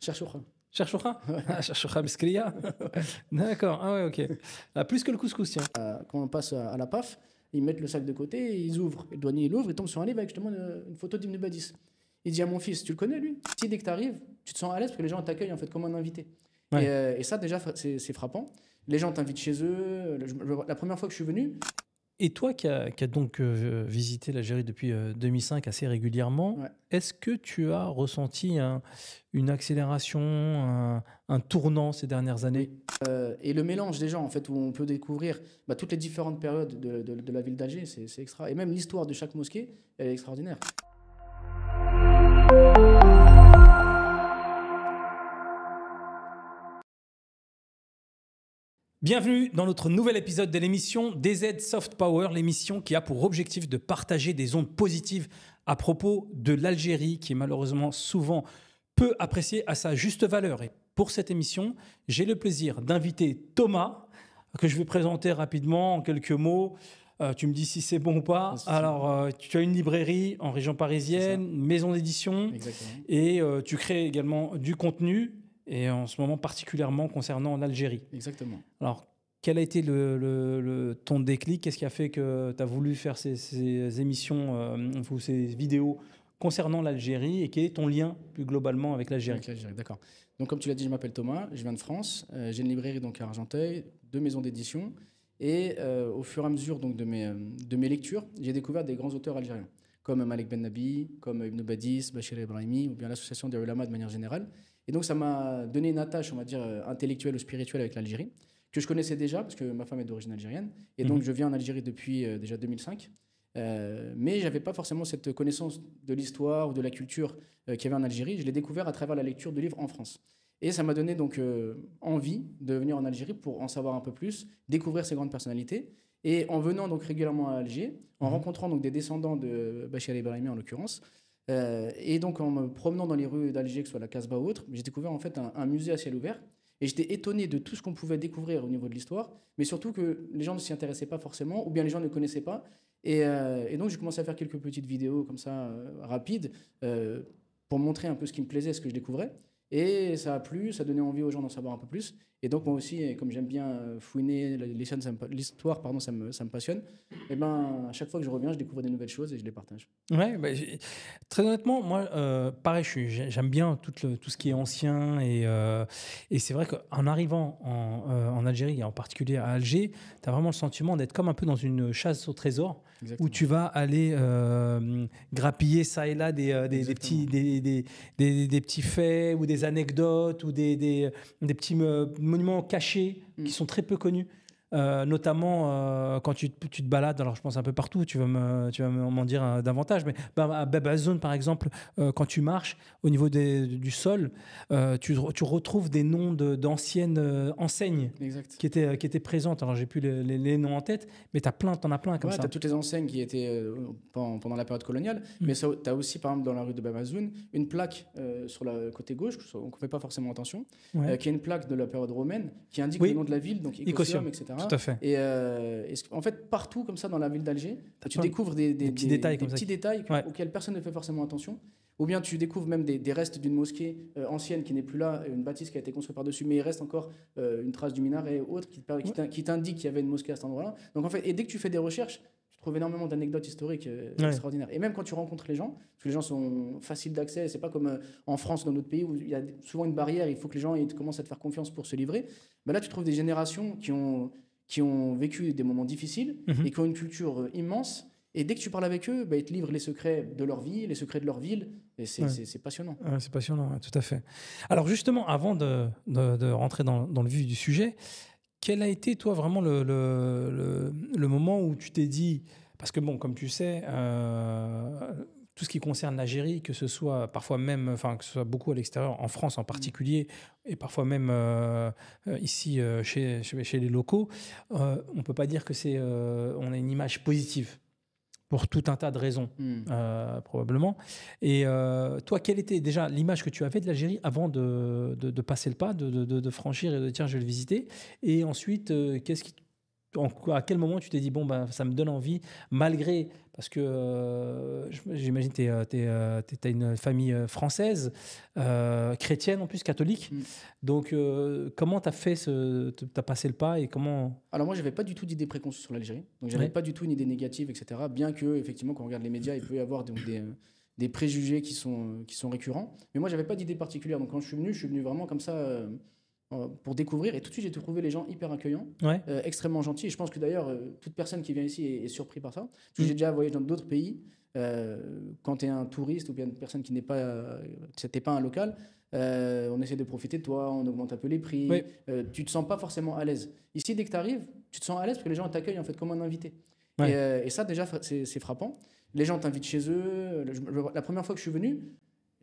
Cherchoucha. Cherchoucha. Cherchoucha Biskria. D'accord. Ah ouais, ok. Plus que le couscous, tiens. Quand on passe à la PAF, ils mettent le sac de côté et ils ouvrent. Et le douanier, il ouvre, il tombe sur un livre avec justement une photo d'Ibn Badis. Il dit à mon fils, tu le connais lui? Si dès que tu arrives, tu te sens à l'aise parce que les gens t'accueillent en fait comme un invité. Ouais. Et ça déjà, c'est frappant. Les gens t'invitent chez eux. La première fois que je suis venu, Et toi qui as donc visité l'Algérie depuis 2005 assez régulièrement, ouais. est-ce que tu as ressenti une accélération, un tournant ces dernières années? Et le mélange des gens, en fait, où on peut découvrir toutes les différentes périodes de la ville d'Alger, c'est extra. Et même l'histoire de chaque mosquée, elle est extraordinaire. Bienvenue dans notre nouvel épisode de l'émission DZ Soft Power, l'émission qui a pour objectif de partager des ondes positives à propos de l'Algérie, qui est malheureusement souvent peu appréciée à sa juste valeur. Et pour cette émission, j'ai le plaisir d'inviter Thomas, que je vais présenter rapidement en quelques mots. Tu me dis si c'est bon ou pas. Alors, tu as une librairie en région parisienne, une maison d'édition. Exactement. Et tu crées également du contenu, et en ce moment particulièrement concernant l'Algérie. Exactement. Alors, quel a été ton déclic? Qu'est-ce qui a fait que tu as voulu faire ces émissions ou ces vidéos concernant l'Algérie, et quel est ton lien plus globalement avec l'Algérie? D'accord. Donc, comme tu l'as dit, je m'appelle Thomas, je viens de France. J'ai une librairie donc, à Argenteuil, 2 maisons d'édition. Et au fur et à mesure donc, de mes lectures, j'ai découvert des grands auteurs algériens, comme Malek Ben Nabi, comme Ibn Badis, Bachir Ebrahimi, ou bien l'association des ulama de manière générale. Et donc, ça m'a donné une attache, on va dire, intellectuelle ou spirituelle avec l'Algérie, que je connaissais déjà, parce que ma femme est d'origine algérienne. Et donc, je viens en Algérie depuis déjà 2005. Mais je n'avais pas forcément cette connaissance de l'histoire ou de la culture qu'il y avait en Algérie. Je l'ai découvert à travers la lecture de livres en France. Et ça m'a donné donc envie de venir en Algérie pour en savoir un peu plus, découvrir ces grandes personnalités. Et en venant donc régulièrement à Alger, en rencontrant donc des descendants de Bachir Ebrahimi en l'occurrence, et donc en me promenant dans les rues d'Alger, que ce soit la Casbah ou autre, j'ai découvert en fait un musée à ciel ouvert. Et j'étais étonné de tout ce qu'on pouvait découvrir au niveau de l'histoire, mais surtout que les gens ne s'y intéressaient pas forcément, ou bien les gens ne connaissaient pas. Et donc j'ai commencé à faire quelques petites vidéos comme ça, rapides, pour montrer un peu ce qui me plaisait, ce que je découvrais. Et ça a plu, ça donnait envie aux gens d'en savoir un peu plus. Et donc moi aussi, comme j'aime bien fouiner l'histoire, ça me passionne. Et ben à chaque fois que je reviens, je découvre des nouvelles choses et je les partage. Ouais, très honnêtement, moi, pareil, j'aime bien tout ce qui est ancien, et c'est vrai qu'en arrivant en Algérie, et en particulier à Alger, tu as vraiment le sentiment d'être comme un peu dans une chasse au trésor. Exactement. Où tu vas aller grappiller ça et là des petits faits ou des anecdotes ou des petits monuments cachés qui sont très peu connus. Notamment quand tu te balades, alors je pense un peu partout, tu vas m'en dire davantage, mais à Bab el-Zone par exemple, quand tu marches au niveau du sol, tu retrouves des noms d'anciennes enseignes qui étaient présentes. Alors j'ai plus les noms en tête, mais t'en as plein comme ça. Tu as toutes les enseignes qui étaient pendant la période coloniale, mais tu as aussi par exemple dans la rue de Bab el-Zone une plaque sur le côté gauche, on ne fait pas forcément attention, qui est une plaque de la période romaine qui indique le nom de la ville, donc Icosium, etc. Tout à fait. Et en fait, partout comme ça dans la ville d'Alger, tu découvres des petits détails auxquels personne ne fait forcément attention. Ou bien tu découvres même des restes d'une mosquée ancienne qui n'est plus là, une bâtisse qui a été construite par-dessus, mais il reste encore une trace du minaret ou autre qui t'indique qu'il y avait une mosquée à cet endroit-là. Donc en fait, et dès que tu fais des recherches, tu trouves énormément d'anecdotes historiques extraordinaires. Et même quand tu rencontres les gens, parce que les gens sont faciles d'accès, c'est pas comme en France ou dans d'autres pays où il y a souvent une barrière, il faut que les gens commencent à te faire confiance pour se livrer. Ben là, tu trouves des générations qui ont vécu des moments difficiles et qui ont une culture immense. Et dès que tu parles avec eux, ils te livrent les secrets de leur vie, les secrets de leur ville. Et c'est passionnant. C'est passionnant, tout à fait. Alors justement, avant de rentrer dans le vif du sujet, quel a été, toi, vraiment le moment où tu t'es dit... Parce que, bon, comme tu sais, tout ce qui concerne l'Algérie, que ce soit parfois même, que ce soit beaucoup à l'extérieur, en France en particulier, et parfois même ici chez les locaux, on ne peut pas dire que on a une image positive. Pour tout un tas de raisons, probablement. Et toi, quelle était déjà l'image que tu avais de l'Algérie avant de passer le pas, de franchir et de dire je vais le visiter? Et ensuite, qu'est-ce qui À quel moment tu t'es dit, bon, bah, ça me donne envie, malgré, parce que j'imagine que tu as une famille française, chrétienne en plus, catholique. Donc, comment tu as fait, tu as passé le pas et comment... Alors moi, j'avais pas du tout d'idée préconçue sur l'Algérie. Donc j'avais pas du tout une idée négative, etc. Bien que, effectivement, quand on regarde les médias, il peut y avoir donc, des préjugés qui sont récurrents. Mais moi, j'avais pas d'idée particulière. Donc quand je suis venu vraiment comme ça pour découvrir. Et tout de suite, j'ai trouvé les gens hyper accueillants, extrêmement gentils. Et je pense que d'ailleurs, toute personne qui vient ici est surpris par ça. Parce que j'ai déjà voyagé dans d'autres pays. Quand tu es un touriste ou bien une personne qui n'est pas, t'es pas un local, on essaie de profiter de toi, on augmente un peu les prix, tu te sens pas forcément à l'aise. Ici, dès que tu arrives, tu te sens à l'aise parce que les gens t'accueillent en fait comme un invité. Et ça, déjà, c'est frappant. Les gens t'invitent chez eux. La première fois que je suis venu,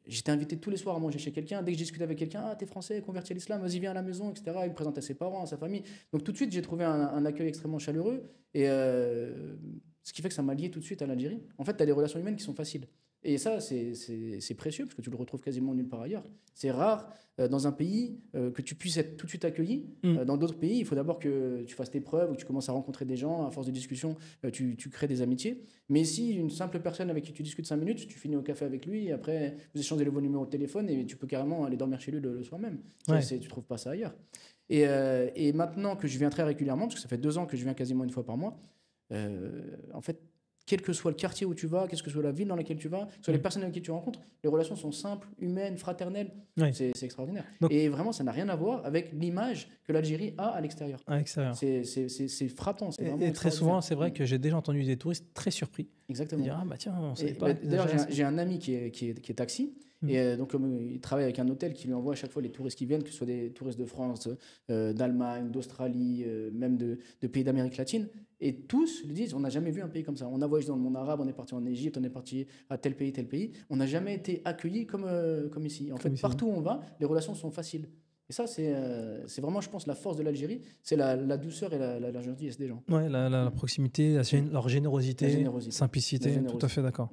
j'étais invité tous les soirs à manger chez quelqu'un. Dès que je discutais avec quelqu'un, ah, t'es français, converti à l'islam, vas-y, viens à la maison, etc. Il me présentait à ses parents, à sa famille. Donc tout de suite, j'ai trouvé un accueil extrêmement chaleureux. Et ce qui fait que ça m'a lié tout de suite à l'Algérie. En fait, tu as des relations humaines qui sont faciles. Et ça, c'est précieux parce que tu le retrouves quasiment nulle part ailleurs. C'est rare dans un pays que tu puisses être tout de suite accueilli. Dans d'autres pays, il faut d'abord que tu fasses tes preuves ou que tu commences à rencontrer des gens. À force de discussion, tu crées des amitiés. Mais si une simple personne avec qui tu discutes 5 minutes, tu finis au café avec lui et après vous échangez vos numéros de téléphone et tu peux carrément aller dormir chez lui le soir même. Tu ne trouves pas ça ailleurs. Et maintenant que je viens très régulièrement, parce que ça fait 2 ans que je viens quasiment une fois par mois, en fait, quel que soit le quartier où tu vas, quelle que soit la ville dans laquelle tu vas, soit les personnes avec qui tu rencontres, les relations sont simples, humaines, fraternelles. C'est extraordinaire. Donc, et vraiment, ça n'a rien à voir avec l'image que l'Algérie a à l'extérieur. C'est frappant. Et très souvent, c'est vrai que j'ai déjà entendu des touristes très surpris. Exactement. Dire, ah bah tiens, on savait pas. D'ailleurs, j'ai un ami qui est taxi. Et donc, il travaille avec un hôtel qui lui envoie à chaque fois les touristes qui viennent, que ce soit des touristes de France, d'Allemagne, d'Australie, même de pays d'Amérique latine. Et tous lui disent, on n'a jamais vu un pays comme ça. On a voyagé dans le monde arabe, on est parti en Égypte, on est parti à tel pays, tel pays. On n'a jamais été accueillis comme ici. En fait, partout où on va, les relations sont faciles. Et ça, c'est vraiment, je pense, la force de l'Algérie. C'est la douceur et la gentillesse des gens. Ouais, la proximité, leur générosité, simplicité, tout à fait d'accord.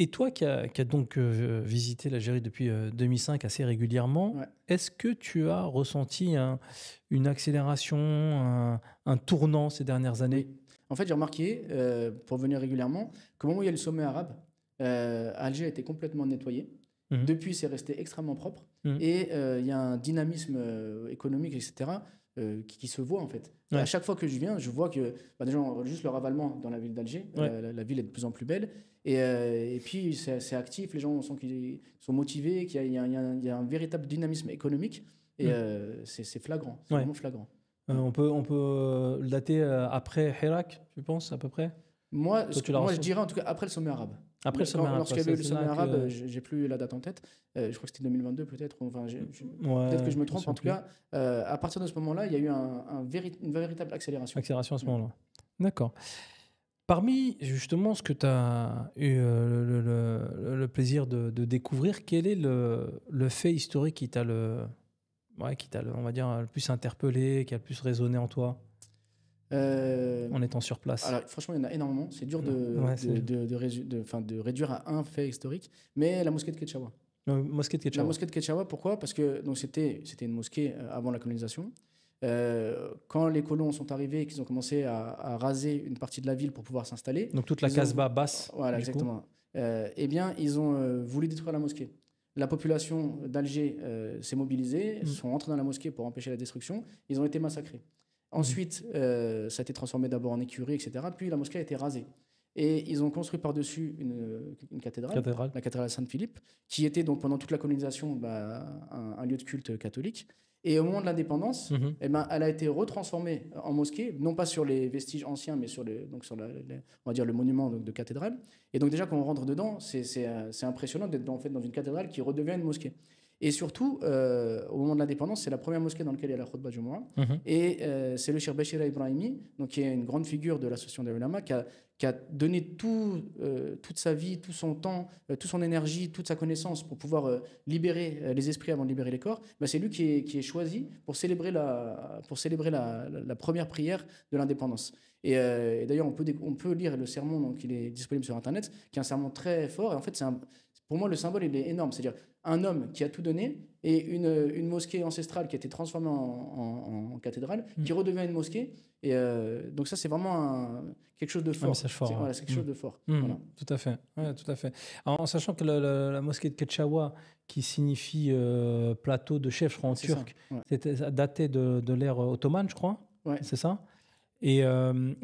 Et toi qui as donc visité l'Algérie depuis 2005 assez régulièrement, est-ce que tu as ressenti une accélération, un tournant ces dernières années? En fait, j'ai remarqué, pour venir régulièrement, qu'au moment où il y a le sommet arabe, Alger a été complètement nettoyé. Depuis, c'est resté extrêmement propre. Et il y a un dynamisme économique, etc., qui se voit en fait. À chaque fois que je viens, je vois que déjà, juste le ravalement dans la ville d'Alger, la ville est de plus en plus belle. Et puis, c'est actif, les gens qu'ils sont motivés, qu'il y a un véritable dynamisme économique. Et c'est flagrant, c'est vraiment flagrant. On peut le dater après Hirak, tu penses, à peu près? Moi, je dirais en tout cas après le sommet arabe. Après le sommet arabe. Lorsqu'il y avait eu le sommet arabe, j'ai plus la date en tête. Je crois que c'était 2022 peut-être. Enfin, peut-être que je me trompe. En tout cas, à partir de ce moment-là, il y a eu une véritable accélération. Accélération à ce moment-là. D'accord. Parmi justement ce que tu as eu le plaisir de découvrir, quel est le fait historique qui t'a on va dire, le plus interpellé, qui a le plus résonné en toi en étant sur place? Alors, franchement, il y en a énormément. C'est dur de réduire à un fait historique. Mais la mosquée de Ketchaoua. La mosquée de Ketchaoua, pourquoi? Parce que c'était une mosquée avant la colonisation. Quand les colons sont arrivés et qu'ils ont commencé à raser une partie de la ville pour pouvoir s'installer. Donc toute la Casbah basse. Voilà, exactement. Eh bien, ils ont voulu détruire la mosquée. La population d'Alger s'est mobilisée, sont rentrés dans la mosquée pour empêcher la destruction. Ils ont été massacrés. Ensuite, ça a été transformé d'abord en écurie, etc. Puis la mosquée a été rasée. Et ils ont construit par-dessus une cathédrale, la cathédrale Saint-Philippe, qui était donc pendant toute la colonisation un lieu de culte catholique. Et au moment de l'indépendance, elle a été retransformée en mosquée, non pas sur les vestiges anciens, mais sur on va dire le monument de cathédrale. Et donc déjà, quand on rentre dedans, c'est impressionnant d'être en fait dans une cathédrale qui redevient une mosquée. Et surtout, au moment de l'indépendance, c'est la première mosquée dans laquelle il y a la khutba Jumu'ah. Et c'est le Cheikh Bachir Ibrahimi, donc, qui est une grande figure de l'association des ulama, qui a donné toute sa vie, tout son temps, toute son énergie, toute sa connaissance pour pouvoir libérer les esprits avant de libérer les corps. C'est lui qui est choisi pour célébrer la première prière de l'indépendance. Et d'ailleurs, on peut lire le sermon, donc il est disponible sur Internet, qui est un sermon très fort. Et en fait, pour moi, le symbole, il est énorme. C'est-à-dire, un homme qui a tout donné et une mosquée ancestrale qui a été transformée en cathédrale, qui redevient une mosquée. Et donc ça, c'est vraiment quelque chose de fort. Un message fort. Voilà, c'est quelque chose de fort. Voilà. Tout à fait. Ouais, tout à fait. Alors, en sachant que la mosquée de Ketchaoua, qui signifie plateau de chef, je crois, en turc, c'était daté de l'ère ottomane, je crois. Ouais. C'est ça. Et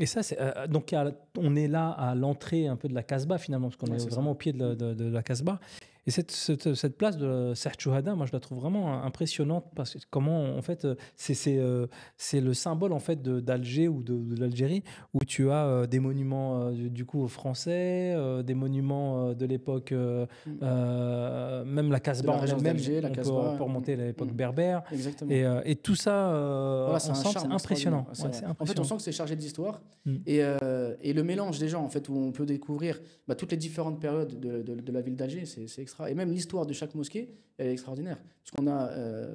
ça, donc on est là à l'entrée un peu de la Casbah finalement, parce qu'on est vraiment au pied de la Casbah. Et cette place de Serh Chouhada, moi je la trouve vraiment impressionnante parce que comment en fait c'est le symbole en fait d'Alger ou de l'Algérie où tu as des monuments du coup français, des monuments de l'époque, même la Casbah en elle-même, on peut remonter à l'époque berbère. Exactement. Et tout ça voilà, ensemble, c'est impressionnant. C'est impressionnant. En fait, on sent que c'est chargé d'histoire et le mélange des gens en fait où on peut découvrir toutes les différentes périodes de la ville d'Alger, c'est extra. Et même l'histoire de chaque mosquée, elle est extraordinaire. Parce qu'on a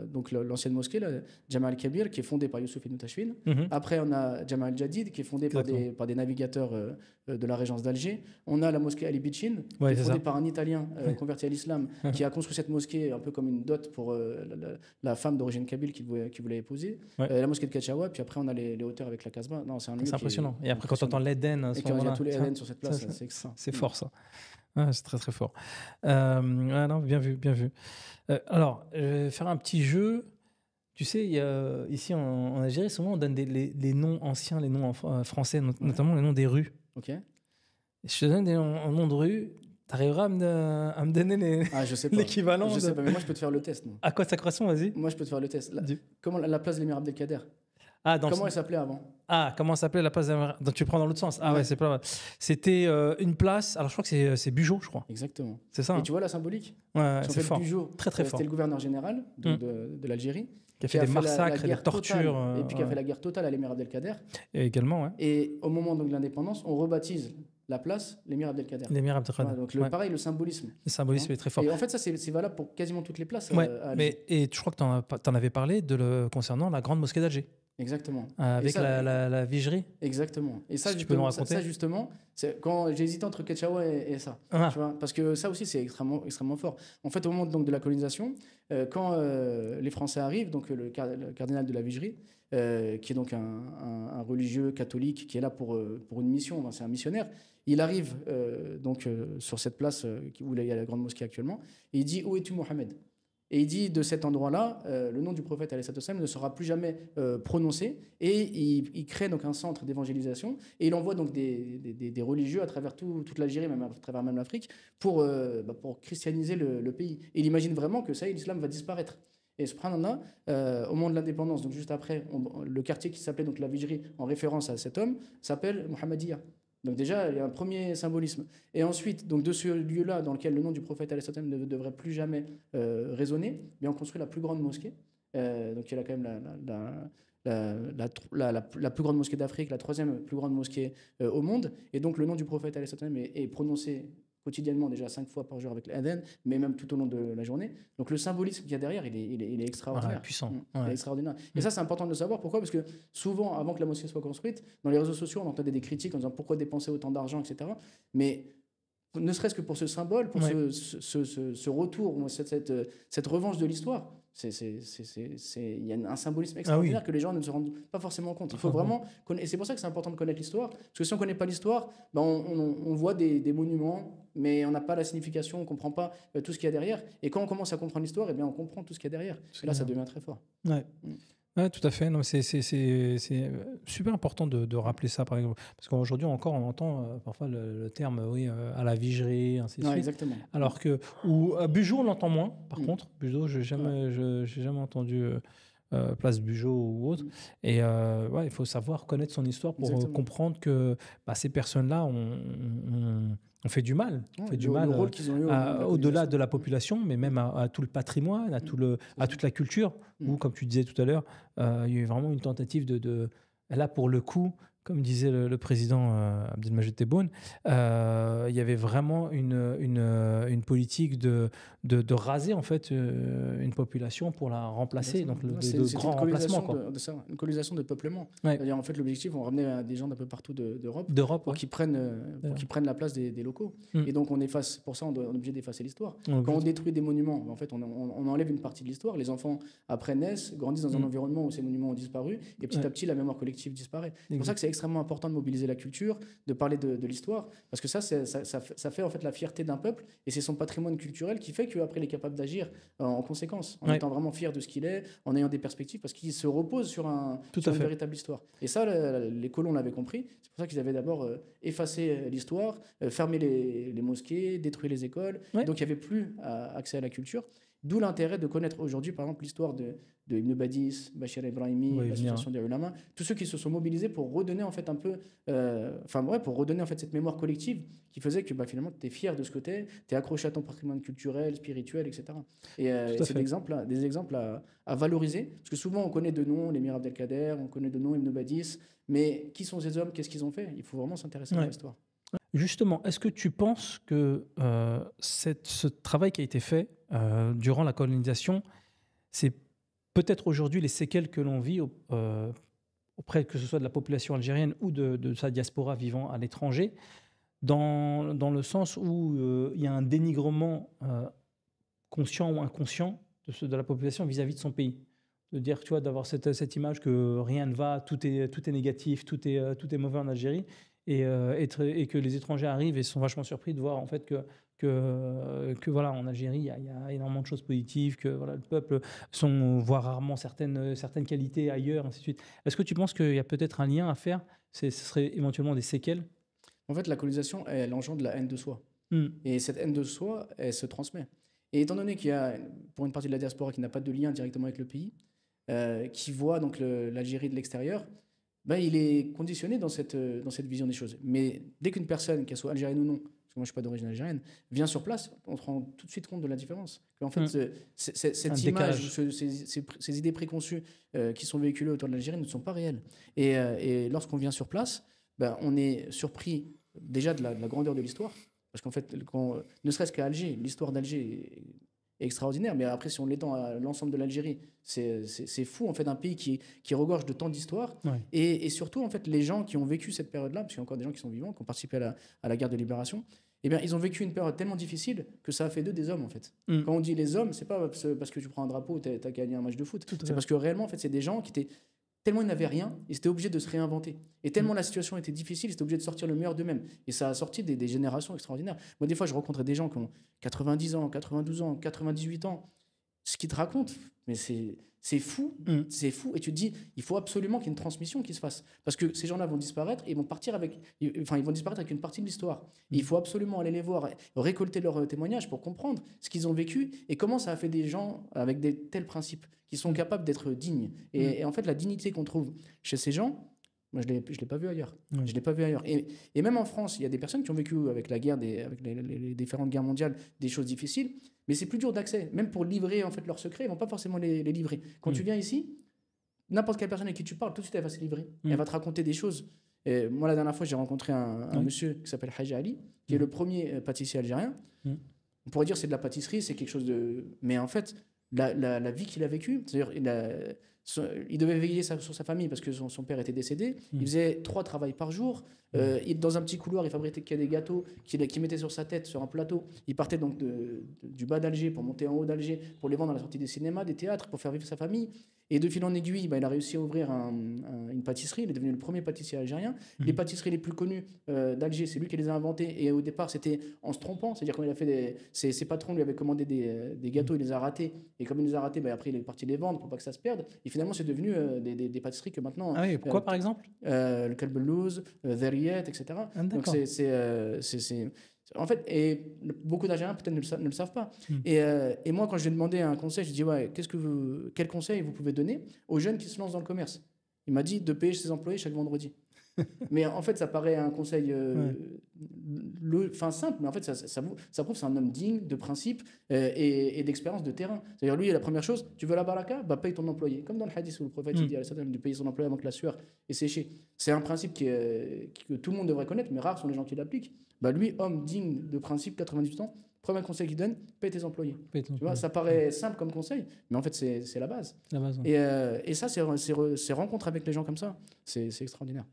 donc l'ancienne mosquée, Jama al-Kabir, qui est fondée par Youssouf ibn Tashfin. Après, on a Jama al-Jadid, qui est fondée par des navigateurs de la régence d'Alger. On a la mosquée Ali Bichin, qui est fondée par un Italien converti à l'islam, qui a construit cette mosquée un peu comme une dot pour la femme d'origine kabyle qui voulait épouser. La mosquée de Ketchaoua, puis après, on a les hauteurs avec la Casbah. Non, c'est un lieu c'est impressionnant. Et après, quand on entend l'Éden, et quand il y a tous les Éden sur cette place, c'est extra. C'est fort, ça. Ah, c'est très très fort. Non, bien vu, bien vu. Alors, je vais faire un petit jeu. Tu sais, ici en Algérie, souvent on donne les noms anciens, les noms français, notamment les noms des rues. Ok. Je te donne des noms de rues. Tu arriveras à me donner l'équivalent Je sais pas, mais moi je peux te faire le test. Moi. À quoi ça correspond, vas-y. Moi je peux te faire le test. Comment la place de l'émir Abdelkader? Comment elle s'appelait avant? Comment s'appelait la place donc tu prends dans l'autre sens. Ouais, c'est pas mal. C'était une place. Alors je crois que c'est Bugeaud, je crois. Exactement. C'est ça. Et tu vois la symbolique? Ouais, c'est fort. Bugeaud, très très fort. C'était le gouverneur général de l'Algérie. Qui a fait des massacres et des tortures. Et puis qui a fait la guerre totale à l'émir Abdelkader. Et également, ouais. Et au moment donc, de l'indépendance, on rebaptise la place l'émir Abdelkader. L'émir Abdelkader. Donc pareil, le symbolisme. Le symbolisme est très fort. Et en fait, ça c'est valable pour quasiment toutes les places. Et je crois que tu en avais parlé concernant la grande mosquée d'Alger. Exactement. Avec la vigerie. Exactement. Et ça, tu peux nous raconter ça justement, quand j'ai hésité entre Ketchaoua et ça. Tu vois, parce que ça aussi, c'est extrêmement, extrêmement fort. En fait, au moment donc, de la colonisation, quand les Français arrivent, donc le cardinal de la Vigerie, qui est donc un religieux catholique qui est là pour une mission, c'est un missionnaire, il arrive donc sur cette place où il y a la grande mosquée actuellement, et il dit « Où es-tu, Mohamed ?» Et il dit de cet endroit-là, le nom du prophète ne sera plus jamais prononcé. Et il crée donc un centre d'évangélisation. Et il envoie donc des religieux à travers toute l'Algérie, même à travers même l'Afrique, pour christianiser le pays. Et il imagine vraiment que ça y est, l'islam va disparaître. Et subhanallah, au moment de l'indépendance, donc juste après, le quartier qui s'appelait donc la Vigerie, en référence à cet homme, s'appelle Mohammedia. Donc déjà, il y a un premier symbolisme. Et ensuite, donc de ce lieu-là, dans lequel le nom du prophète ne devrait plus jamais résonner, on construit la plus grande mosquée. Donc il y a quand même la plus grande mosquée d'Afrique, la troisième plus grande mosquée au monde. Et donc le nom du prophète est prononcé quotidiennement, déjà 5 fois par jour avec l'adhan, mais même tout au long de la journée. Donc le symbolisme qu'il y a derrière, il est extraordinaire. Puissant. Il est extraordinaire. Et ça, c'est important de le savoir. Pourquoi ? Parce que souvent, avant que la mosquée soit construite, dans les réseaux sociaux, on entendait des critiques en disant pourquoi dépenser autant d'argent, etc. Mais ne serait-ce que pour ce symbole, pour ce retour, cette revanche de l'histoire, il y a un symbolisme extraordinaire que les gens ne se rendent pas forcément compte. Il faut vraiment et c'est pour ça que c'est important de connaître l'histoire, parce que si on ne connaît pas l'histoire, on voit des monuments, mais on n'a pas la signification, on ne comprend pas tout ce qu'il y a derrière. Et quand on commence à comprendre l'histoire, on comprend tout ce qu'il y a derrière. Et là, ça devient très fort. Ouais, tout à fait. Non, c'est super important de rappeler ça, par exemple. Parce qu'aujourd'hui, encore, on entend parfois le terme à la vigerie, ainsi de suite. Exactement. Alors que Bugeaud, on l'entend moins, par contre. Bugeaud, je n'ai jamais entendu place Bugeaud ou autre. Et il faut savoir connaître son histoire pour comprendre que ces personnes-là on fait du mal. On fait du mal rôle qu'ils ont eu au-delà de la population, mais même à tout le patrimoine, à toute la culture, où, comme tu disais tout à l'heure, il y a eu vraiment une tentative là, pour le coup, comme disait le président Abdelmajid Tebboune, il y avait vraiment une politique de raser en fait une population pour la remplacer, donc de grands remplacements. Une colonisation de peuplement. Ouais. C'est-à-dire, en fait, l'objectif, on ramenait des gens d'un peu partout d'Europe pour Ouais. qu'ils prennent la place des locaux. Et donc, pour ça, on est obligé d'effacer l'histoire. Quand on détruit des monuments, en fait, on enlève une partie de l'histoire. Les enfants, après, naissent, grandissent dans un environnement où ces monuments ont disparu, et petit à petit, la mémoire collective disparaît. C'est pour ça que c'est extrêmement important de mobiliser la culture, de parler de l'histoire, parce que ça fait en fait la fierté d'un peuple, et c'est son patrimoine culturel qui fait qu'après, il est capable d'agir en conséquence, en étant vraiment fier de ce qu'il est, en ayant des perspectives, parce qu'il se repose sur une véritable histoire. Et ça, les colons l'avaient compris. C'est pour ça qu'ils avaient d'abord effacé l'histoire, fermé les mosquées, détruit les écoles. Donc, il n'y avait plus accès à la culture. D'où l'intérêt de connaître aujourd'hui, par exemple, l'histoire de Ibn Badis, Bachir Ebrahimi, l'association des ulama, tous ceux qui se sont mobilisés pour redonner en fait un peu, pour redonner en fait cette mémoire collective qui faisait que finalement tu es fier de ce que tu es accroché à ton patrimoine culturel, spirituel, etc. Et c'est des exemples à valoriser, parce que souvent on connaît de nom l'émir Abdelkader, on connaît de nom Ibn Badis, mais qui sont ces hommes, qu'est-ce qu'ils ont fait? Il faut vraiment s'intéresser à l'histoire. Justement, est-ce que tu penses que ce travail qui a été fait durant la colonisation, c'est peut-être aujourd'hui les séquelles que l'on vit auprès que ce soit de la population algérienne ou de sa diaspora vivant à l'étranger, dans le sens où il y a un dénigrement conscient ou inconscient de la population vis-à-vis de son pays? De dire, tu vois, d'avoir cette image que rien ne va, tout est négatif, tout est mauvais en Algérie. Et que les étrangers arrivent et sont vachement surpris de voir en fait que voilà, en Algérie il y a énormément de choses positives, que voilà, le peuple voit rarement certaines qualités ailleurs, ainsi de suite. Est-ce que tu penses qu'il y a peut-être un lien à faire? Ce serait éventuellement des séquelles? En fait, la colonisation, elle engendre la haine de soi. Et cette haine de soi, elle se transmet. Et étant donné qu'il y a, pour une partie de la diaspora qui n'a pas de lien directement avec le pays, qui voit donc l'Algérie de l'extérieur, il est conditionné dans cette vision des choses. Mais dès qu'une personne, qu'elle soit algérienne ou non, parce que moi je ne suis pas d'origine algérienne, vient sur place, on se rend tout de suite compte de la différence. En fait, cette image, ces idées préconçues qui sont véhiculées autour de l'Algérie ne sont pas réelles. Et lorsqu'on vient sur place, on est surpris déjà de la grandeur de l'histoire. Parce qu'en fait, ne serait-ce qu'à Alger, l'histoire d'Alger est extraordinaire, mais après, si on l'étend à l'ensemble de l'Algérie, c'est fou, en fait, un pays qui regorge de tant d'histoires. Et surtout, en fait, les gens qui ont vécu cette période-là, parce qu'il y a encore des gens qui sont vivants, qui ont participé à la guerre de libération, ils ont vécu une période tellement difficile que ça a fait d'eux des hommes, en fait. Quand on dit les hommes, c'est pas parce que tu prends un drapeau, tu as gagné un match de foot. C'est parce que réellement, en fait, c'est des gens qui étaient tellement ils n'avaient rien, ils étaient obligés de se réinventer. Et tellement la situation était difficile, ils étaient obligés de sortir le meilleur d'eux-mêmes. Et ça a sorti des générations extraordinaires. Moi, des fois, je rencontre des gens qui ont 90 ans, 92 ans, 98 ans. Ce qu'ils te racontent, mais c'est fou. C'est fou. Et tu te dis, il faut absolument qu'il y ait une transmission qui se fasse. Parce que ces gens-là vont disparaître et ils vont disparaître avec une partie de l'histoire. Et il faut absolument aller les voir, récolter leurs témoignages pour comprendre ce qu'ils ont vécu et comment ça a fait des gens avec des tels principes qui sont capables d'être dignes. Et en fait, la dignité qu'on trouve chez ces gens, moi, je l'ai pas vu ailleurs. Je l'ai pas vu ailleurs. Et même en France, il y a des personnes qui ont vécu avec la guerre, avec les différentes guerres mondiales, des choses difficiles, mais c'est plus dur d'accès. Même pour livrer en fait leurs secrets, ils vont pas forcément les livrer. Quand tu viens ici, n'importe quelle personne avec qui tu parles, tout de suite, elle va se livrer. Elle va te raconter des choses. Et moi, la dernière fois, j'ai rencontré un monsieur qui s'appelle Haji Ali, qui est le premier pâtissier algérien. On pourrait dire que c'est de la pâtisserie, c'est quelque chose de... Mais en fait, la vie qu'il a vécue, c'est-à-dire il devait veiller sur sa famille parce que son père était décédé. Il faisait 3 travails par jour. Dans un petit couloir, il fabriquait des gâteaux qu'il mettait sur sa tête, sur un plateau. Il partait donc du bas d'Alger pour monter en haut d'Alger, pour les vendre à la sortie des cinémas, des théâtres, pour faire vivre sa famille. Et de fil en aiguille, il a réussi à ouvrir une pâtisserie. Il est devenu le premier pâtissier algérien. Les pâtisseries les plus connues d'Alger, c'est lui qui les a inventées. Et au départ, c'était en se trompant. C'est-à-dire quand il a fait ses patrons lui avaient commandé des gâteaux, il les a ratés. Et comme il les a ratés, après il est parti les vendre pour pas que ça se perde. Et finalement, c'est devenu des pâtisseries que maintenant... Ah oui, pourquoi par exemple le Kalbelouz, Zerriet, etc. Donc en fait, et beaucoup d'Algériens peut-être ne le savent pas. Et moi, quand je lui ai demandé un conseil, je lui ai dit quel conseil vous pouvez donner aux jeunes qui se lancent dans le commerce? Il m'a dit de payer ses employés chaque vendredi. Mais en fait, ça paraît un conseil Ouais. simple, mais en fait, ça prouve que c'est un homme digne de principe et d'expérience de terrain. C'est-à-dire, lui, la première chose, tu veux la baraka, bah, paye ton employé. Comme dans le hadith où le prophète il dit de payer son employé avant que la sueur ait séché. C'est un principe que tout le monde devrait connaître, mais rares sont les gens qui l'appliquent. Bah, lui, homme digne de principe, 98 ans, premier conseil qu'il donne, paye tes employés. Tu vois, ça paraît simple comme conseil, mais en fait, c'est la base. La base, ouais. Et ça, ces rencontres avec les gens comme ça, c'est extraordinaire.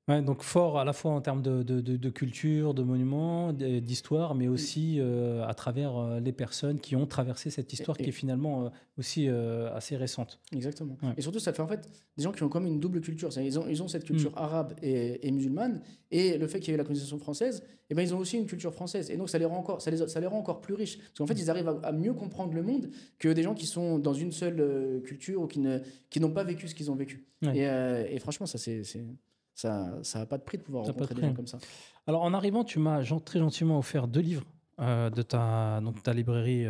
Ouais, donc fort à la fois en termes de culture, de monuments, d'histoire, mais aussi à travers les personnes qui ont traversé cette histoire qui est finalement aussi assez récente. Exactement. Ouais. Et surtout, ça fait en fait des gens qui ont comme une double culture. Ils ont cette culture arabe et musulmane, et le fait qu'il y ait eu la colonisation française, et ben, ils ont aussi une culture française. Et donc, ça les rend encore plus riches. Parce qu'en fait, ils arrivent à mieux comprendre le monde que des gens qui sont dans une seule culture ou qui n'ont pas vécu ce qu'ils ont vécu. Ouais. Et franchement, ça n'a pas de prix de pouvoir Ça n'a pas de rencontrer des prix. gens comme ça. Alors, en arrivant, tu m'as très gentiment offert 2 livres de ta librairie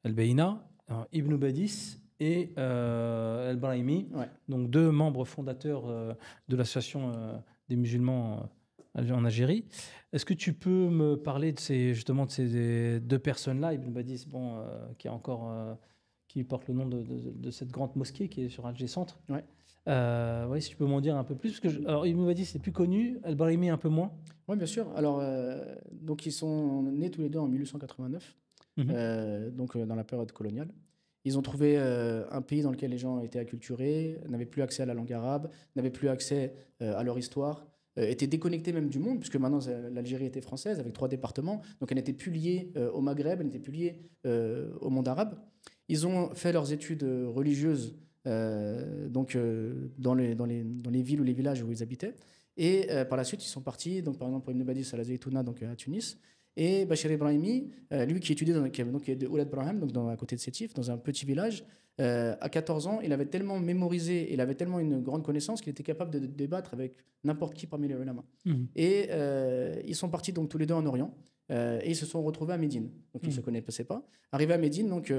El Beina, Ibn Badis et El Brahimi, Ouais. donc 2 membres fondateurs de l'association des musulmans en Algérie. Est-ce que tu peux me parler de ces 2 personnes-là, Ibn Badis, qui porte le nom de cette grande mosquée qui est sur Alger Centre. Ouais. Oui, si tu peux m'en dire un peu plus. Parce que alors, Ibn Badis, c'est plus connu, El Brahimi un peu moins. Oui, bien sûr. Alors, donc, ils sont nés tous les deux en 1889, donc dans la période coloniale. Ils ont trouvé un pays dans lequel les gens étaient acculturés, n'avaient plus accès à la langue arabe, n'avaient plus accès à leur histoire, étaient déconnectés même du monde, puisque maintenant l'Algérie était française avec 3 départements, donc elle n'était plus liée au Maghreb, elle n'était plus liée au monde arabe. Ils ont fait leurs études religieuses dans les villes ou les villages où ils habitaient. Et par la suite, ils sont partis, donc par exemple pour Ibn Badis à la Zaytouna, donc à Tunis. Et Bachir Ibrahimi, lui qui étudiait qui est de Oulad Braham, donc à côté de Sétif, dans un petit village, à 14 ans, il avait tellement mémorisé, il avait tellement une grande connaissance qu'il était capable de débattre avec n'importe qui parmi les ulama. Et ils sont partis donc tous les deux en Orient. Et ils se sont retrouvés à Médine. Donc ils ne se connaissaient pas. Arrivés à Médine, donc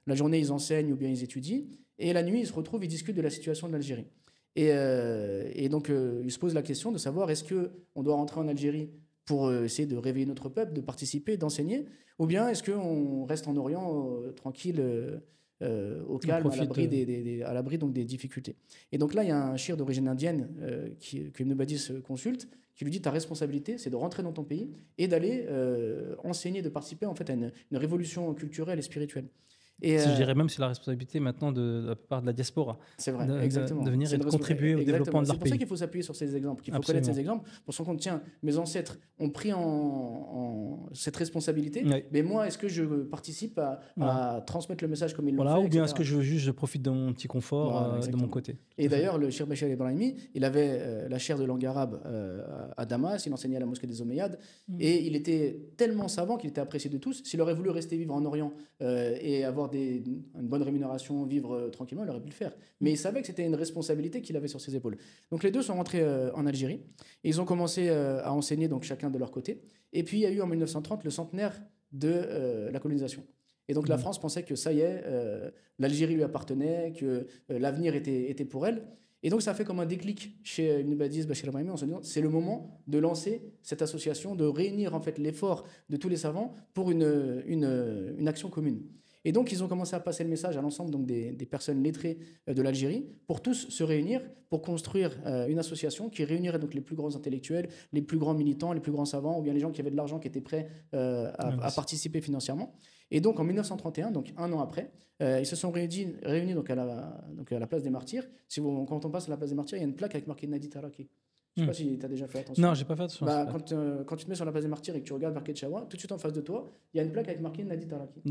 la journée ils enseignent ou bien ils étudient. Et la nuit ils se retrouvent, ils discutent de la situation de l'Algérie. Et donc ils se posent la question de savoir est-ce qu'on doit rentrer en Algérie pour essayer de réveiller notre peuple, de participer, d'enseigner, ou bien est-ce qu'on reste en Orient tranquille, au calme, à l'abri donc des difficultés. Et donc là, il y a un shir d'origine indienne que Ibn Badis consulte, qui lui dit ta responsabilité, c'est de rentrer dans ton pays et d'aller enseigner, de participer en fait à une révolution culturelle et spirituelle. Et je dirais même c'est la responsabilité maintenant de la plupart de la diaspora. C'est vrai, exactement. De venir et de contribuer au développement de leur pays. C'est pour ça qu'il faut s'appuyer sur ces exemples, qu'il faut connaître ces exemples pour se rendre compte, tiens, mes ancêtres ont pris en cette responsabilité, mais moi, est-ce que je participe à transmettre le message comme ils l'ont fait, ou bien est-ce que je profite de mon petit confort de mon côté. Et d'ailleurs, le Cheikh Bachir Ibrahimi, il avait la chaire de langue arabe à Damas, il enseignait à la mosquée des Omeyyades, et il était tellement savant qu'il était apprécié de tous. S'il aurait voulu rester vivre en Orient et avoir une bonne rémunération, vivre tranquillement, il aurait pu le faire. Mais il savait que c'était une responsabilité qu'il avait sur ses épaules. Donc les deux sont rentrés en Algérie, et ils ont commencé à enseigner donc, chacun de leur côté. Et puis il y a eu en 1930 le centenaire de la colonisation. Et donc la France pensait que ça y est, l'Algérie lui appartenait, que l'avenir était pour elle. Et donc ça a fait comme un déclic chez Ibn Badis, Bachir Ibrahimi, en se disant c'est le moment de lancer cette association, de réunir en fait l'effort de tous les savants pour une action commune. Et donc, ils ont commencé à passer le message à l'ensemble donc, des personnes lettrées de l'Algérie pour tous se réunir, pour construire une association qui réunirait donc, les plus grands intellectuels, les plus grands militants, les plus grands savants, ou bien les gens qui avaient de l'argent, qui étaient prêts à participer financièrement. Et donc, en 1931, donc un an après, ils se sont réunis donc, à la place des Martyrs. Quand on passe à la place des Martyrs, il y a une plaque avec marqué Nadi Taraki. Je ne sais pas si tu as déjà fait attention. Non, je n'ai pas fait attention. Quand tu te mets sur la place des Martyrs et que tu regardes Marquet de Chawa, tout de suite en face de toi, il y a une plaque avec marqué Nadi Taraki.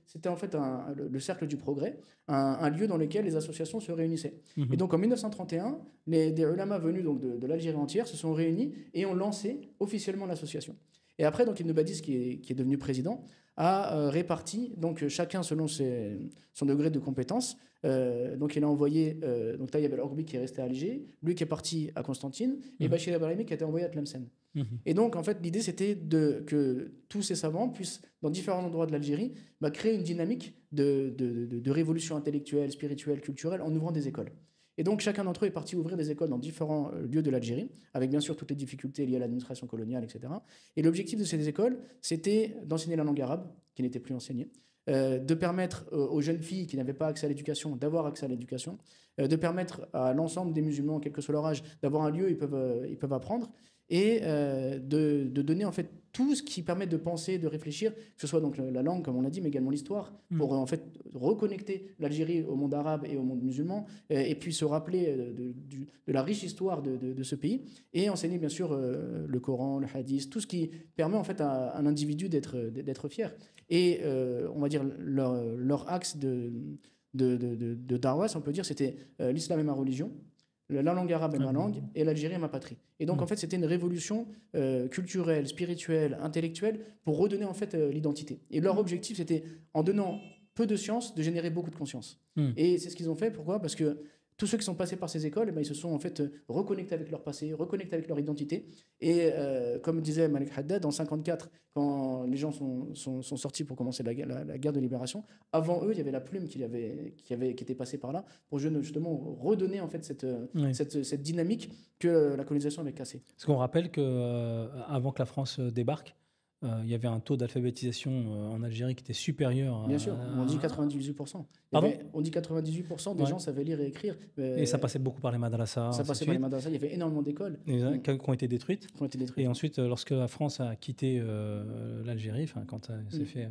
C'était en fait le cercle du progrès, un lieu dans lequel les associations se réunissaient. Et donc en 1931, des ulama venus donc, de l'Algérie entière se sont réunis et ont lancé officiellement l'association. Et après, donc, Ibn Badis, qui est devenu président, a réparti, donc, chacun selon son degré de compétence. Donc, il a envoyé donc Tayyab el-Orbi qui est resté à Alger, lui qui est parti à Constantine, et Bachir Ibrahimi qui a été envoyé à Tlemcen. Et donc, en fait, l'idée, c'était que tous ces savants puissent, dans différents endroits de l'Algérie, créer une dynamique de révolution intellectuelle, spirituelle, culturelle, en ouvrant des écoles. Et donc, chacun d'entre eux est parti ouvrir des écoles dans différents lieux de l'Algérie, avec bien sûr toutes les difficultés liées à l'administration coloniale, etc. Et l'objectif de ces écoles, c'était d'enseigner la langue arabe, qui n'était plus enseignée, de permettre aux jeunes filles qui n'avaient pas accès à l'éducation d'avoir accès à l'éducation, de permettre à l'ensemble des musulmans, quel que soit leur âge, d'avoir un lieu où ils peuvent apprendre, et de donner en fait tout ce qui permet de penser, de réfléchir, que ce soit donc la langue, comme on l'a dit, mais également l'histoire, pour en fait reconnecter l'Algérie au monde arabe et au monde musulman, et puis se rappeler de la riche histoire de ce pays, et enseigner bien sûr le Coran, le hadith, tout ce qui permet en fait à un individu d'être fier. Et on va dire leur axe de Darwa, si on peut dire, c'était l'islam est ma religion, la langue arabe est ma langue et l'Algérie est ma patrie. Et donc en fait c'était une révolution culturelle, spirituelle, intellectuelle pour redonner en fait l'identité. Et leur objectif c'était, en donnant peu de science, de générer beaucoup de conscience. Et c'est ce qu'ils ont fait. Pourquoi ? Parce que tous ceux qui sont passés par ces écoles, ils se sont en fait reconnectés avec leur passé, reconnectés avec leur identité. Et comme disait Malik Haddad, en 1954, quand les gens sont sortis pour commencer la guerre de libération, avant eux, il y avait la plume qui était passée par là pour justement redonner en fait cette dynamique que la colonisation avait cassée. Parce qu'on rappelle qu'avant que la France débarque, il y avait un taux d'alphabétisation en Algérie qui était supérieur. Bien sûr, on dit 98%. On dit 98% des gens savaient lire et écrire. Et ça passait beaucoup par les madrasas. Ça passait par les madrasas. Il y avait énormément d'écoles qui ont été détruites. Et ensuite, lorsque la France a quitté l'Algérie, quand elle s'est fait...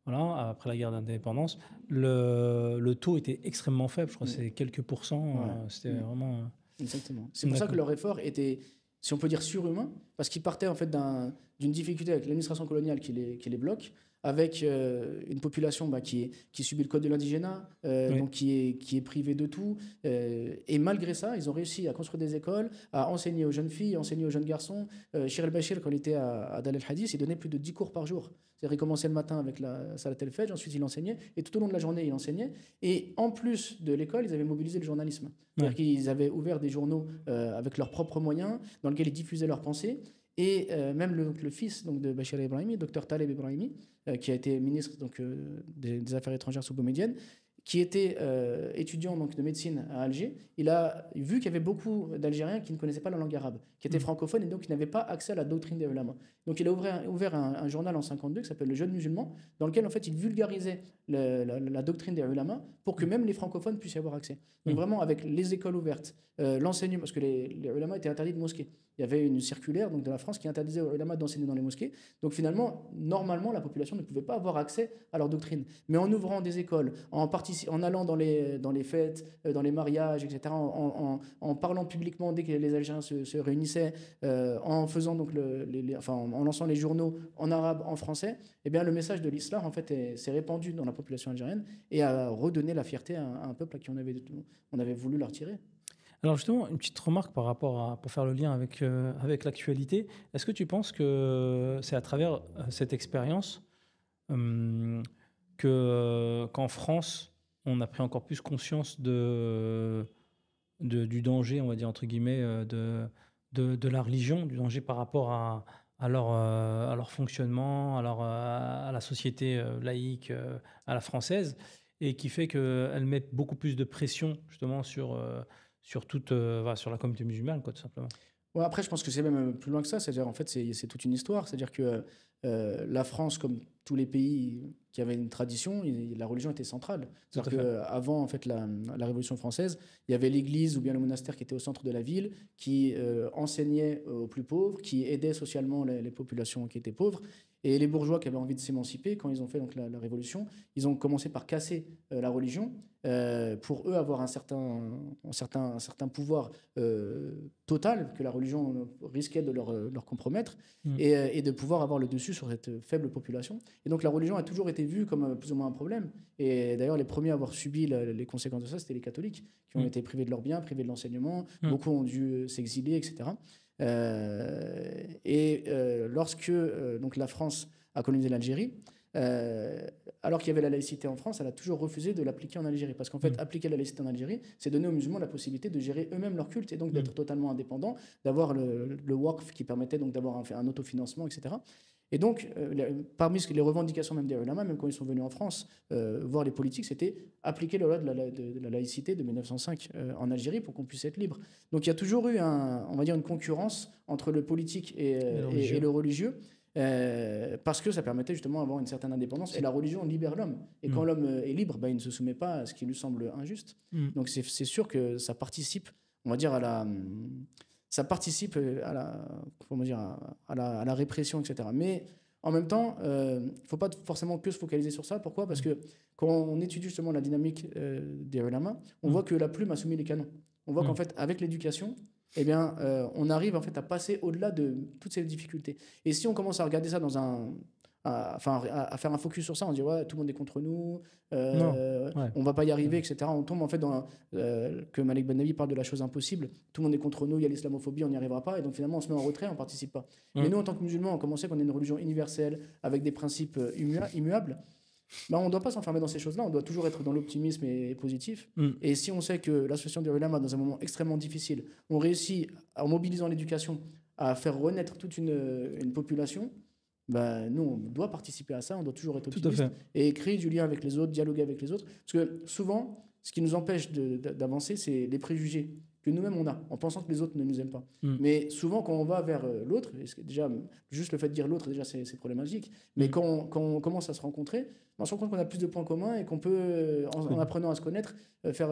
Voilà, après la guerre d'indépendance, le taux était extrêmement faible. Je crois que c'est quelques pourcents. C'était vraiment... Exactement. C'est pour ça que leur effort était, si on peut dire, surhumain, parce qu'ils partaient en fait d'une difficulté avec l'administration coloniale qui les bloque, avec une population qui subit le code de l'indigénat, donc qui est privée de tout. Et malgré ça, ils ont réussi à construire des écoles, à enseigner aux jeunes filles, à enseigner aux jeunes garçons. Shir el-Bachir, quand il était à Dar el-Hadith, il donnait plus de 10 cours par jour. C'est-à-dire, il commençait le matin avec la Salat el-Fajr, ensuite il enseignait, et tout au long de la journée, il enseignait. Et en plus de l'école, ils avaient mobilisé le journalisme. C'est-à-dire qu'ils avaient ouvert des journaux avec leurs propres moyens, dans lesquels ils diffusaient leurs pensées. Et même le fils donc, de Bachir Ebrahimi, Dr Taleb Ebrahimi, qui a été ministre donc, des Affaires étrangères sous Boumedienne, qui était étudiant donc, de médecine à Alger, il a vu qu'il y avait beaucoup d'Algériens qui ne connaissaient pas la langue arabe, qui étaient francophones et donc qui n'avaient pas accès à la doctrine des ulama. Donc il a ouvert un journal en 1952 qui s'appelle Le Jeune Musulman, dans lequel en fait il vulgarisait la doctrine des ulama pour que même les francophones puissent y avoir accès. Donc vraiment avec les écoles ouvertes, l'enseignement, parce que les ulama étaient interdits de mosquées. Il y avait une circulaire donc, de la France qui interdisait aux ulama d'enseigner dans les mosquées. Donc finalement, normalement, la population ne pouvait pas avoir accès à leur doctrine. Mais en ouvrant des écoles, en allant dans les fêtes, dans les mariages, etc., en parlant publiquement dès que les Algériens se réunissaient, en faisant donc en lançant les journaux en arabe, en français, eh bien le message de l'islam en fait s'est répandu dans la population algérienne et a redonné la fierté à un peuple à qui on avait voulu la retirer. Alors justement, une petite remarque par rapport pour faire le lien avec l'actualité. Est-ce que tu penses que c'est à travers cette expérience qu'en France, on a pris encore plus conscience du danger, on va dire entre guillemets, de la religion, du danger par rapport à leur fonctionnement, à la société laïque, à la française, et qui fait qu'elle met beaucoup plus de pression justement sur la communauté musulmane, tout simplement. Ouais, après, je pense que c'est même plus loin que ça. C'est-à-dire, en fait, c'est toute une histoire. C'est-à-dire que la France, comme tous les pays qui avaient une tradition, la religion était centrale. C'est-à-dire qu'avant en fait, la Révolution française, il y avait l'église ou bien le monastère qui était au centre de la ville, qui enseignait aux plus pauvres, qui aidait socialement les populations qui étaient pauvres. Et les bourgeois qui avaient envie de s'émanciper, quand ils ont fait donc, la Révolution, ils ont commencé par casser la religion pour eux avoir un certain pouvoir total que la religion risquait de leur compromettre et de pouvoir avoir le dessus sur cette faible population. Et donc la religion a toujours été vue comme plus ou moins un problème. Et d'ailleurs, les premiers à avoir subi les conséquences de ça, c'était les catholiques, qui ont été privés de leurs biens, privés de l'enseignement. Beaucoup ont dû s'exiler, etc. Lorsque donc la France a colonisé l'Algérie, alors qu'il y avait la laïcité en France, elle a toujours refusé de l'appliquer en Algérie. Parce qu'en fait, appliquer la laïcité en Algérie, c'est donner aux musulmans la possibilité de gérer eux-mêmes leur culte et donc d'être totalement indépendants, d'avoir le waqf qui permettait donc d'avoir un autofinancement, etc. Et donc, parmi les revendications même des ulama, même quand ils sont venus en France, voir les politiques, c'était appliquer la loi de la laïcité de 1905 en Algérie pour qu'on puisse être libre. Donc il y a toujours eu, on va dire, une concurrence entre le politique et le religieux. Parce que ça permettait justement d'avoir une certaine indépendance. Et la religion libère l'homme. Et quand l'homme est libre, il ne se soumet pas à ce qui lui semble injuste. Donc c'est sûr que ça participe, on va dire, ça participe comment dire, à la répression, etc. Mais en même temps, il ne faut pas forcément que se focaliser sur ça. Pourquoi ? Parce que quand on étudie justement la dynamique des ulama, on voit que la plume a soumis les canons. On voit qu'en fait, avec l'éducation, eh bien, on arrive en fait à passer au-delà de toutes ces difficultés. Et si on commence à regarder ça à faire un focus sur ça, on dit ouais, tout le monde est contre nous, on va pas y arriver, etc. On tombe en fait dans que Malik Ben Nabi parle de la chose impossible. Tout le monde est contre nous, il y a l'islamophobie, on n'y arrivera pas, et donc finalement on se met en retrait, on participe pas. Mais nous, en tant que musulmans, on sait qu'on est une religion universelle avec des principes immuables. On ne doit pas s'enfermer dans ces choses-là, on doit toujours être dans l'optimisme et positif. Et si on sait que l'association des ulama, dans un moment extrêmement difficile, on réussit, en mobilisant l'éducation, à faire renaître toute une population, nous, on doit participer à ça, on doit toujours être optimiste et créer du lien avec les autres, dialoguer avec les autres. Parce que souvent, ce qui nous empêche d'avancer, c'est les préjugés que nous-mêmes on a, en pensant que les autres ne nous aiment pas. Mais souvent, quand on va vers l'autre, déjà, juste le fait de dire l'autre, déjà, c'est problématique. Mais quand on commence à se rencontrer, on se rend compte qu'on a plus de points communs et qu'on peut, en apprenant à se connaître, faire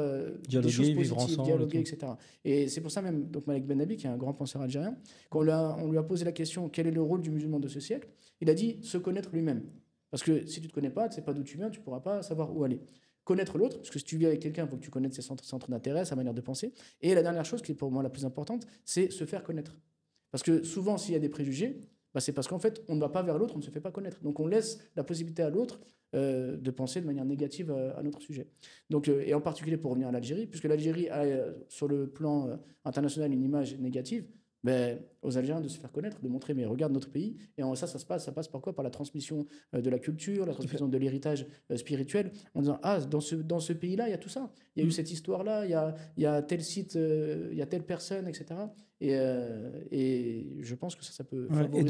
dialoguer, des choses vivre positives, ensemble, dialoguer, etc. Et c'est pour ça même, donc Malik Ben Nabi, qui est un grand penseur algérien, quand on lui a posé la question, quel est le rôle du musulman de ce siècle, il a dit se connaître lui-même. Parce que si tu ne te connais pas, tu ne sais pas d'où tu viens, tu ne pourras pas savoir où aller. Connaître l'autre, parce que si tu vis avec quelqu'un, il faut que tu connaisses ses centres d'intérêt, sa manière de penser. Et la dernière chose, qui est pour moi la plus importante, c'est se faire connaître. Parce que souvent, s'il y a des préjugés, c'est parce qu'en fait, on ne va pas vers l'autre, on ne se fait pas connaître. Donc on laisse la possibilité à l'autre de penser de manière négative à notre sujet. Donc, et en particulier pour revenir à l'Algérie, puisque l'Algérie a sur le plan international une image négative, aux Algériens de se faire connaître, de montrer, mais regarde notre pays. Et ça passe par quoi ? Par la transmission de la culture, la transmission de l'héritage spirituel, en disant, dans ce pays-là, il y a tout ça. Il y a eu cette histoire-là, il y a tel site, il y a telle personne, etc. Et je pense que ça peut favoriser...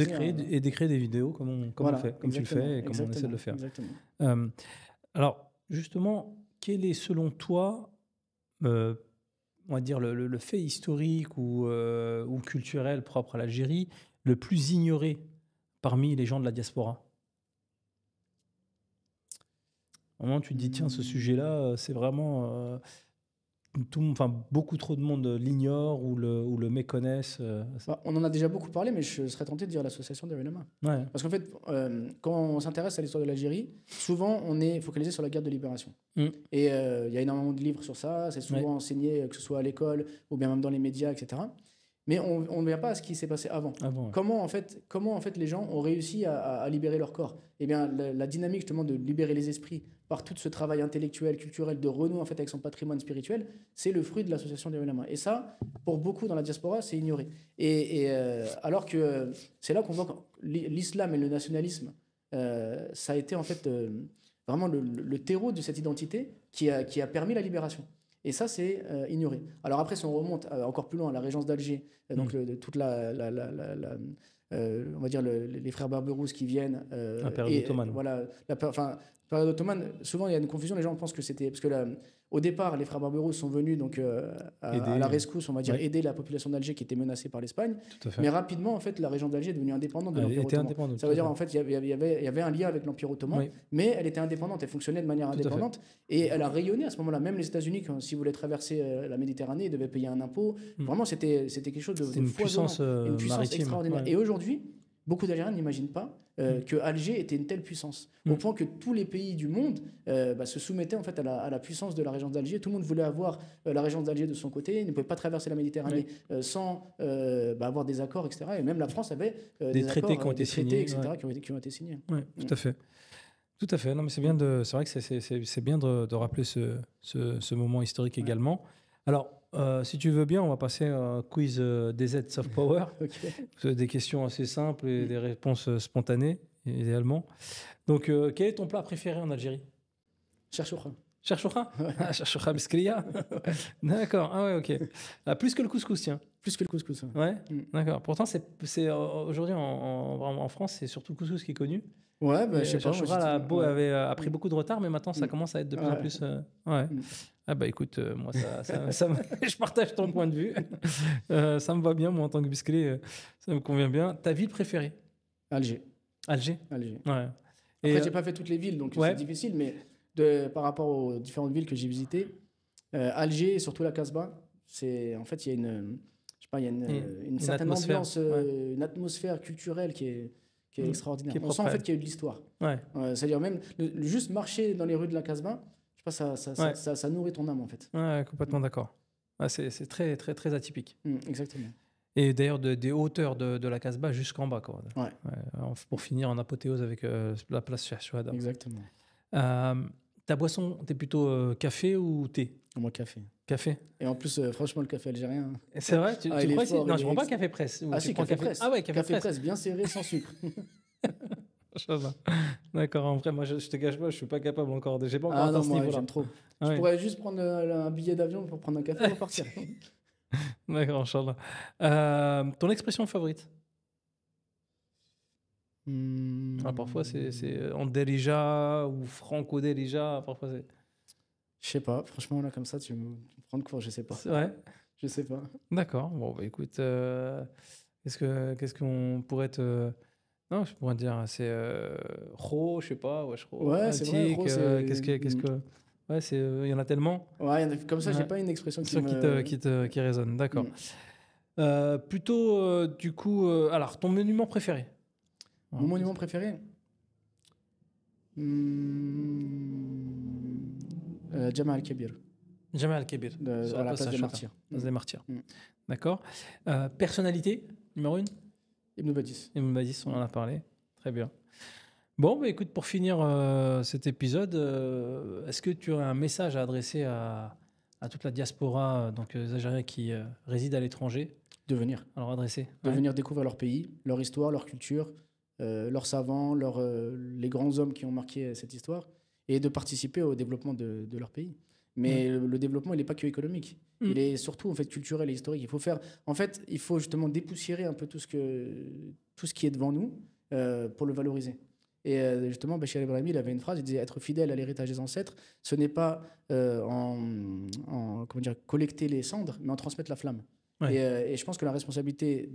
Et de créer des vidéos comme voilà, on fait, comme tu le fais et comme on essaie de le faire. Exactement. Alors, justement, quel est selon toi... on va dire le fait historique ou culturel propre à l'Algérie le plus ignoré parmi les gens de la diaspora? Au moment où tu te dis, tiens, ce sujet-là, c'est vraiment... beaucoup trop de monde l'ignore ou le méconnaissent. On en a déjà beaucoup parlé, mais je serais tenté de dire l'association des ulama. Ouais. Parce qu'en fait, quand on s'intéresse à l'histoire de l'Algérie, souvent on est focalisé sur la guerre de libération. Et il y a énormément de livres sur ça, c'est souvent enseigné, que ce soit à l'école ou bien même dans les médias, etc. Mais on ne vient pas à ce qui s'est passé avant. Ouais. Comment en fait les gens ont réussi à libérer leur corps ? Eh bien, la dynamique justement de libérer les esprits par tout ce travail intellectuel, culturel, de renouer en fait avec son patrimoine spirituel, c'est le fruit de l'association des ulama. Et ça, pour beaucoup dans la diaspora, c'est ignoré. Et alors que c'est là qu'on voit que l'islam et le nationalisme, ça a été en fait vraiment le terreau de cette identité qui a permis la libération. Et ça, c'est ignoré. Alors après, si on remonte encore plus loin, à la régence d'Alger, donc toute on va dire les frères Barberousse qui viennent... la période ottomane. Voilà, période ottomane, souvent il y a une confusion, les gens pensent que c'était... Parce que au départ, les frères Barberousse sont venus donc, à la rescousse, on va dire, aider la population d'Alger qui était menacée par l'Espagne. Mais rapidement, en fait, la région d'Alger est devenue indépendante de l'Empire ottoman. Ça veut dire, en fait, il y avait un lien avec l'Empire ottoman, mais elle était indépendante, elle fonctionnait de manière indépendante, et elle a rayonné à ce moment-là. Même les États-Unis, si vous voulaient traverser la Méditerranée, ils devaient payer un impôt. Vraiment, c'était quelque chose de foisonnant, une puissance extraordinaire. Et aujourd'hui, beaucoup d'Algériens n'imaginent pas que Alger était une telle puissance, au point que tous les pays du monde se soumettaient en fait à la puissance de la régence d'Alger. Tout le monde voulait avoir la régence d'Alger de son côté, ils ne pouvaient pas traverser la Méditerranée sans avoir des accords, etc. Et même la France avait des traités qui ont été signés, etc., qui ont été signés. Ouais, tout à fait. Tout à fait. Non, mais c'est bien c'est vrai que c'est bien de rappeler ce moment historique également. Alors, si tu veux bien, on va passer à un quiz DZ Soft Power. Des questions assez simples et des réponses spontanées, idéalement. Donc, quel est ton plat préféré en Algérie ? Cherchoukha. Cherchoukha ? Cherchoukha biskria. D'accord. Ah ouais, ok. Plus que le couscous, tiens. Plus que le couscous. Ouais, d'accord. Pourtant, aujourd'hui, en France, c'est surtout le couscous qui est connu. Ouais, bah, je sais pas. Chef Choura a pris beaucoup de retard, mais maintenant, ça commence à être de plus en plus... ouais. Ah bah écoute, moi, je partage ton point de vue. Ça me va bien, moi, en tant que biscuit, ça me convient bien. Ta ville préférée? Alger. Alger? Ouais. Après, j'ai pas fait toutes les villes, donc c'est difficile, mais par rapport aux différentes villes que j'ai visitées, Alger et surtout la Casbah, en fait, il y a une certaine ambiance, une atmosphère culturelle qui est extraordinaire. On sent en fait qu'il y a eu de l'histoire. Ouais. C'est-à-dire même juste marcher dans les rues de la Casbah, je sais pas, ça nourrit ton âme en fait. Ouais, complètement d'accord. Ouais, c'est très, très, très atypique. Exactement. Et d'ailleurs, des hauteurs de la Casbah jusqu'en bas. Quoi. Ouais. Pour finir en apothéose avec la place Cheikh Chouada. Exactement. Ta boisson, t'es plutôt café ou thé? Moi, café. Café. Et en plus, franchement, le café algérien. C'est vrai? Tu crois fort, non, je ne prends pas café presse. Ah, si, café presse. Ah ouais, café presse, bien serré, sans sucre. D'accord, en vrai, moi, je te cache pas, je suis pas capable encore. J'ai pas encore atteint ce niveau-là. J'aime trop. Je pourrais juste prendre un billet d'avion pour prendre un café et repartir. D'accord, Inch'Allah. Ton expression favorite? Parfois, c'est en derija ou franco-derija. Parfois, c'est. Je sais pas. Franchement, là, comme ça, tu me prends de court, je sais pas. C'est vrai? Je sais pas. D'accord. Bon, bah écoute, qu'est-ce qu'on pourrait te. Non, je pourrais dire, c'est ro, je sais pas, wesh ro. Ouais, c'est vrai, ro, qu'est-ce que. Ouais, il y en a tellement. Ouais, comme ça, j'ai pas une expression qui résonne. D'accord. Plutôt, du coup, alors, ton monument préféré? Mon monument préféré Jamal al-Kebir. Jamal al-Kebir. À la place des martyrs. Place des martyrs. D'accord. Personnalité numéro 1? Ibn Badis. Ibn Badis, on en a parlé. Très bien. Bon, bah, écoute, pour finir cet épisode, est-ce que tu aurais un message à adresser à toute la diaspora, donc les Algériens qui résident à l'étranger? De venir. Alors adresser. De venir découvrir leur pays, leur histoire, leur culture, leurs savants, les grands hommes qui ont marqué cette histoire, et de participer au développement de leur pays. Mais le développement, il n'est pas que économique. Il est surtout en fait culturel et historique. Il faut justement dépoussiérer un peu tout ce qui est devant nous pour le valoriser. Et justement, Bachir el-Brahimi, il avait une phrase, il disait: être fidèle à l'héritage des ancêtres, ce n'est pas collecter les cendres, mais en transmettre la flamme. Ouais. Et je pense que la responsabilité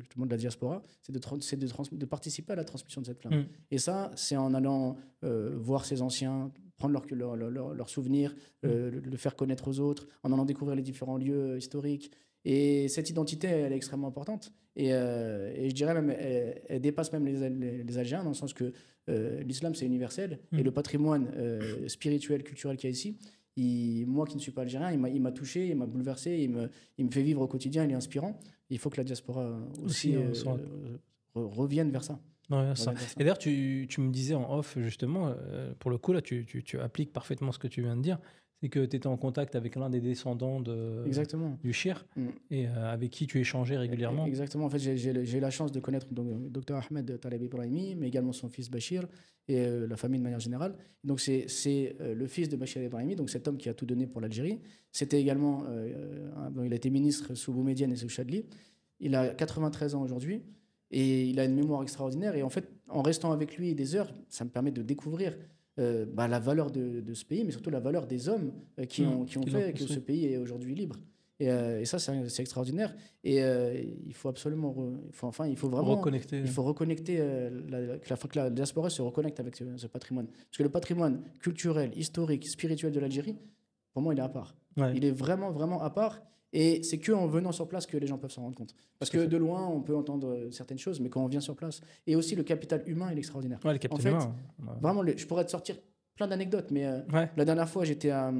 justement de la diaspora, c'est de participer à la transmission de cette flamme. Et ça, c'est en allant voir ses anciens, prendre leurs souvenirs, le faire connaître aux autres, en allant découvrir les différents lieux historiques. Et cette identité, elle est extrêmement importante. Et je dirais même, elle dépasse même les Algériens, dans le sens que l'islam, c'est universel. Et le patrimoine spirituel, culturel qu'il y a ici, moi qui ne suis pas algérien, il m'a touché, il m'a bouleversé, il me fait vivre au quotidien, il est inspirant. Il faut que la diaspora aussi revienne vers ça. Ouais, ça. Et d'ailleurs, tu me disais en off, justement, pour le coup, là, tu appliques parfaitement ce que tu viens de dire. C'est que tu étais en contact avec l'un des descendants du Shir et avec qui tu échangeais régulièrement. Exactement. En fait, j'ai la chance de connaître le docteur Ahmed Taleb Ibrahimi, mais également son fils Bachir et la famille de manière générale. Donc, c'est le fils de Bachir Ibrahimi, donc cet homme qui a tout donné pour l'Algérie. C'était également, il a été ministre sous Boumedienne et sous Chadli. Il a 93 ans aujourd'hui et il a une mémoire extraordinaire. Et en fait, en restant avec lui des heures, ça me permet de découvrir la valeur de ce pays, mais surtout la valeur des hommes qui ont fait que ce pays est aujourd'hui libre. Et ça, c'est extraordinaire. Et il faut absolument, il faut vraiment reconnecter. Il faut reconnecter, que la diaspora se reconnecte avec ce patrimoine. Parce que le patrimoine culturel, historique, spirituel de l'Algérie, pour moi, il est à part. Ouais. Il est vraiment, vraiment à part. Et c'est qu'en venant sur place que les gens peuvent s'en rendre compte. Parce que de loin, on peut entendre certaines choses, mais quand on vient sur place... Et aussi, le capital humain, il est extraordinaire. Ouais, le capital humain. Vraiment, je pourrais te sortir plein d'anecdotes, mais la dernière fois, j'étais à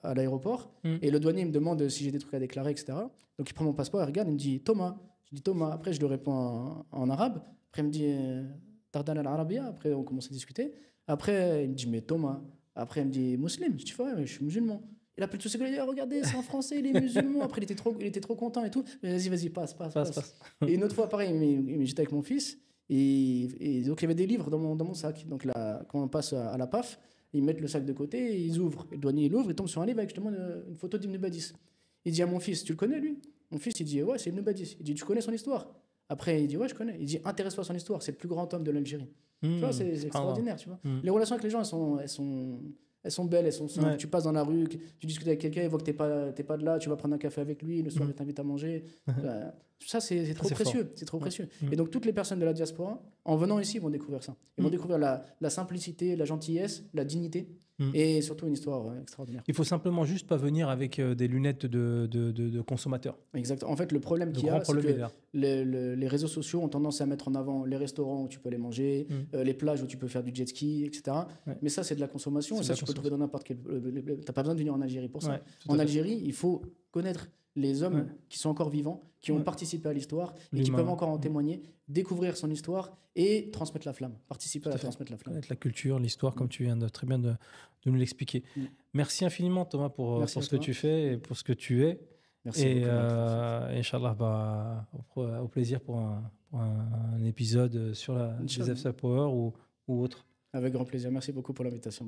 l'aéroport, et le douanier me demande si j'ai des trucs à déclarer, etc. Donc, il prend mon passeport, il regarde, il me dit « Thomas ». Je dis « Thomas ». Après, je lui réponds en arabe. Après, il me dit « Tardan al-Arabia ». Après, on commence à discuter. Après, il me dit « Mais Thomas ». Après, il me dit « Musulman ». Je dis « Ouais, mais je suis musulman ». Il a appelé tous ses collègues, regardez, c'est en français, les musulmans. Après, il était trop content et tout. Mais vas-y, passe. Et une autre fois, pareil, j'étais avec mon fils. Et donc, il y avait des livres dans mon sac. Donc là, quand on passe à la PAF, ils mettent le sac de côté, et ils ouvrent. Et le douanier, il ouvre, il tombe sur un livre avec justement une photo d'Ibn Badis. Il dit à mon fils, tu le connais lui? Mon fils, il dit, ouais, c'est Ibn Badis. Il dit, tu connais son histoire? Après, il dit, ouais, je connais. Il dit, intéresse-toi à son histoire, c'est le plus grand homme de l'Algérie. Tu vois, c'est extraordinaire, tu vois. Les relations avec les gens, elles sont belles, elles sont simples. Ouais. Tu passes dans la rue, tu discutes avec quelqu'un, il voit que t'es pas de là, tu vas prendre un café avec lui, le soir, il t'invite à manger. Ça, c'est trop précieux. C'est trop précieux. Et donc, toutes les personnes de la diaspora, en venant ici, vont découvrir ça. Ils vont découvrir la simplicité, la gentillesse, la dignité et surtout une histoire extraordinaire. Il faut simplement juste pas venir avec des lunettes de consommateur. Exactement. En fait, le problème qu'il y a, c'est que les réseaux sociaux ont tendance à mettre en avant les restaurants où tu peux aller manger, les plages où tu peux faire du jet ski, etc. Ouais. Mais ça, c'est de la consommation. Et ça, tu peux le trouver dans n'importe quel... T'as pas besoin de venir en Algérie pour ça. Ouais, en Algérie, il faut connaître les hommes qui sont encore vivants, qui ont participé à l'histoire et qui peuvent encore en témoigner, découvrir son histoire et transmettre la flamme, participer à transmettre la flamme. La culture, l'histoire, comme tu viens très bien de nous l'expliquer. Merci infiniment, Thomas, pour ce que tu fais et pour ce que tu es. Merci et beaucoup. Inch'Allah, au plaisir pour un épisode sur les FSA Power ou autre. Avec grand plaisir. Merci beaucoup pour l'invitation.